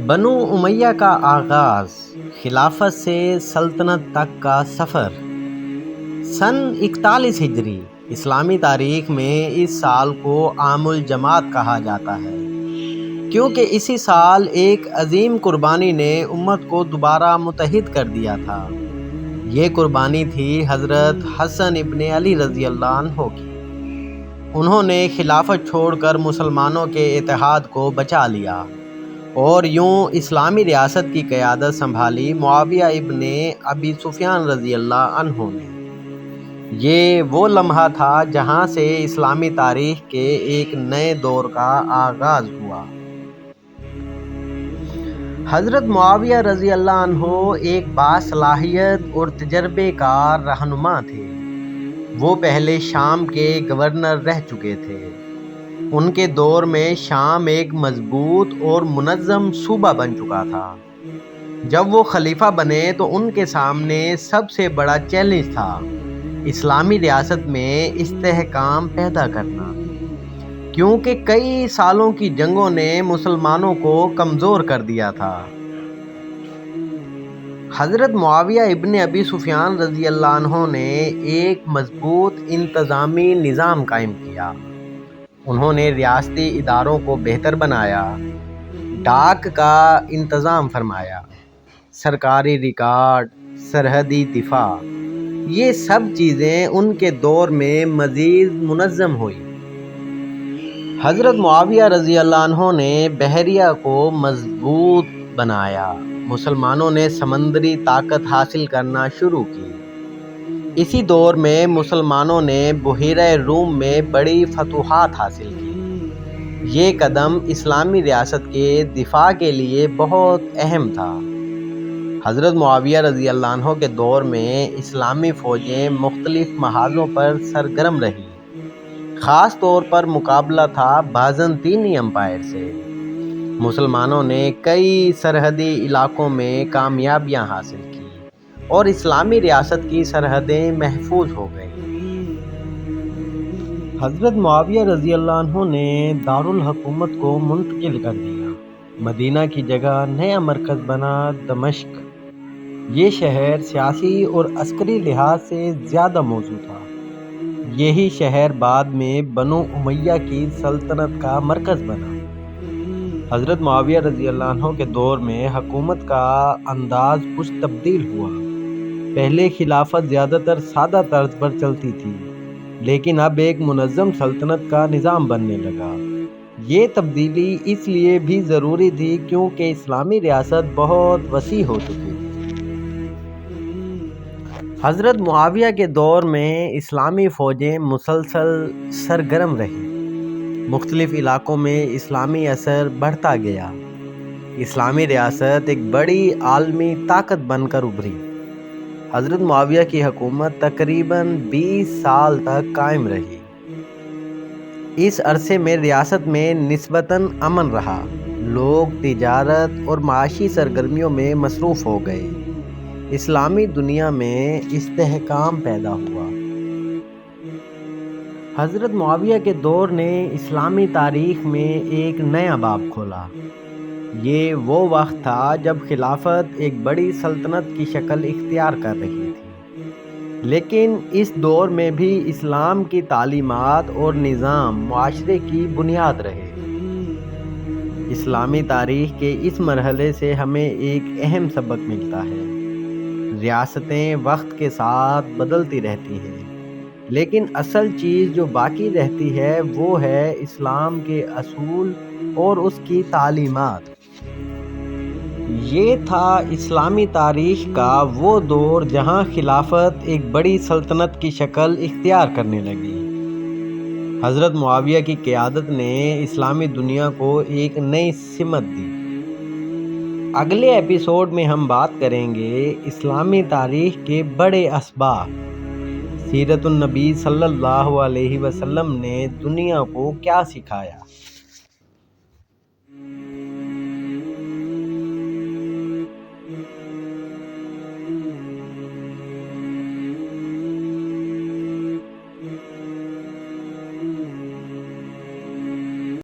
بنو امیہ کا آغاز، خلافت سے سلطنت تک کا سفر۔ سن 41 ہجری اسلامی تاریخ میں اس سال کو عام الجماعت کہا جاتا ہے، کیونکہ اسی سال ایک عظیم قربانی نے امت کو دوبارہ متحد کر دیا تھا۔ یہ قربانی تھی حضرت حسن ابن علی رضی اللہ عنہ کی۔ انہوں نے خلافت چھوڑ کر مسلمانوں کے اتحاد کو بچا لیا اور یوں اسلامی ریاست کی قیادت سنبھالی معاویہ ابن ابی سفیان رضی اللہ عنہ نے۔ یہ وہ لمحہ تھا جہاں سے اسلامی تاریخ کے ایک نئے دور کا آغاز ہوا۔ حضرت معاویہ رضی اللہ عنہ ایک باصلاحیت اور تجربے کار رہنما تھے۔ وہ پہلے شام کے گورنر رہ چکے تھے۔ ان کے دور میں شام ایک مضبوط اور منظم صوبہ بن چکا تھا۔ جب وہ خلیفہ بنے تو ان کے سامنے سب سے بڑا چیلنج تھا اسلامی ریاست میں استحکام پیدا کرنا، کیونکہ کئی سالوں کی جنگوں نے مسلمانوں کو کمزور کر دیا تھا۔ حضرت معاویہ ابن ابی سفیان رضی اللہ عنہ نے ایک مضبوط انتظامی نظام قائم کیا۔ انہوں نے ریاستی اداروں کو بہتر بنایا، ڈاک کا انتظام فرمایا، سرکاری ریکارڈ، سرحدی دفاع، یہ سب چیزیں ان کے دور میں مزید منظم ہوئی۔ حضرت معاویہ رضی اللہ عنہ نے بحریہ کو مضبوط بنایا۔ مسلمانوں نے سمندری طاقت حاصل کرنا شروع کی۔ اسی دور میں مسلمانوں نے بحیرہ روم میں بڑی فتوحات حاصل کی۔ یہ قدم اسلامی ریاست کے دفاع کے لیے بہت اہم تھا۔ حضرت معاویہ رضی اللہ عنہ کے دور میں اسلامی فوجیں مختلف محاذوں پر سرگرم رہیں۔ خاص طور پر مقابلہ تھا بازنطینی امپائر سے۔ مسلمانوں نے کئی سرحدی علاقوں میں کامیابیاں حاصل کی اور اسلامی ریاست کی سرحدیں محفوظ ہو گئیں۔ حضرت معاویہ رضی اللہ عنہ نے دارالحکومت کو منتقل کر دیا۔ مدینہ کی جگہ نیا مرکز بنا دمشق۔ یہ شہر سیاسی اور عسکری لحاظ سے زیادہ موزوں تھا۔ یہی شہر بعد میں بنو امیہ کی سلطنت کا مرکز بنا۔ حضرت معاویہ رضی اللہ عنہ کے دور میں حکومت کا انداز کچھ تبدیل ہوا۔ پہلے خلافت زیادہ تر سادہ طرز پر چلتی تھی، لیکن اب ایک منظم سلطنت کا نظام بننے لگا۔ یہ تبدیلی اس لیے بھی ضروری تھی کیونکہ اسلامی ریاست بہت وسیع ہو چکی تھی۔ حضرت معاویہ کے دور میں اسلامی فوجیں مسلسل سرگرم رہیں۔ مختلف علاقوں میں اسلامی اثر بڑھتا گیا۔ اسلامی ریاست ایک بڑی عالمی طاقت بن کر ابھری۔ حضرت معاویہ کی حکومت تقریباً 20 سال تک قائم رہی۔ اس عرصے میں ریاست میں نسبتاً امن رہا۔ لوگ تجارت اور معاشی سرگرمیوں میں مصروف ہو گئے۔ اسلامی دنیا میں استحکام پیدا ہوا۔ حضرت معاویہ کے دور نے اسلامی تاریخ میں ایک نیا باب کھولا۔ یہ وہ وقت تھا جب خلافت ایک بڑی سلطنت کی شکل اختیار کر رہی تھی، لیکن اس دور میں بھی اسلام کی تعلیمات اور نظام معاشرے کی بنیاد رہے۔ اسلامی تاریخ کے اس مرحلے سے ہمیں ایک اہم سبق ملتا ہے۔ ریاستیں وقت کے ساتھ بدلتی رہتی ہیں، لیکن اصل چیز جو باقی رہتی ہے وہ ہے اسلام کے اصول اور اس کی تعلیمات۔ یہ تھا اسلامی تاریخ کا وہ دور جہاں خلافت ایک بڑی سلطنت کی شکل اختیار کرنے لگی۔ حضرت معاویہ کی قیادت نے اسلامی دنیا کو ایک نئی سمت دی۔ اگلے ایپیسوڈ میں ہم بات کریں گے اسلامی تاریخ کے بڑے اسباق۔ سیرت النبی صلی اللہ علیہ وسلم نے دنیا کو کیا سکھایا۔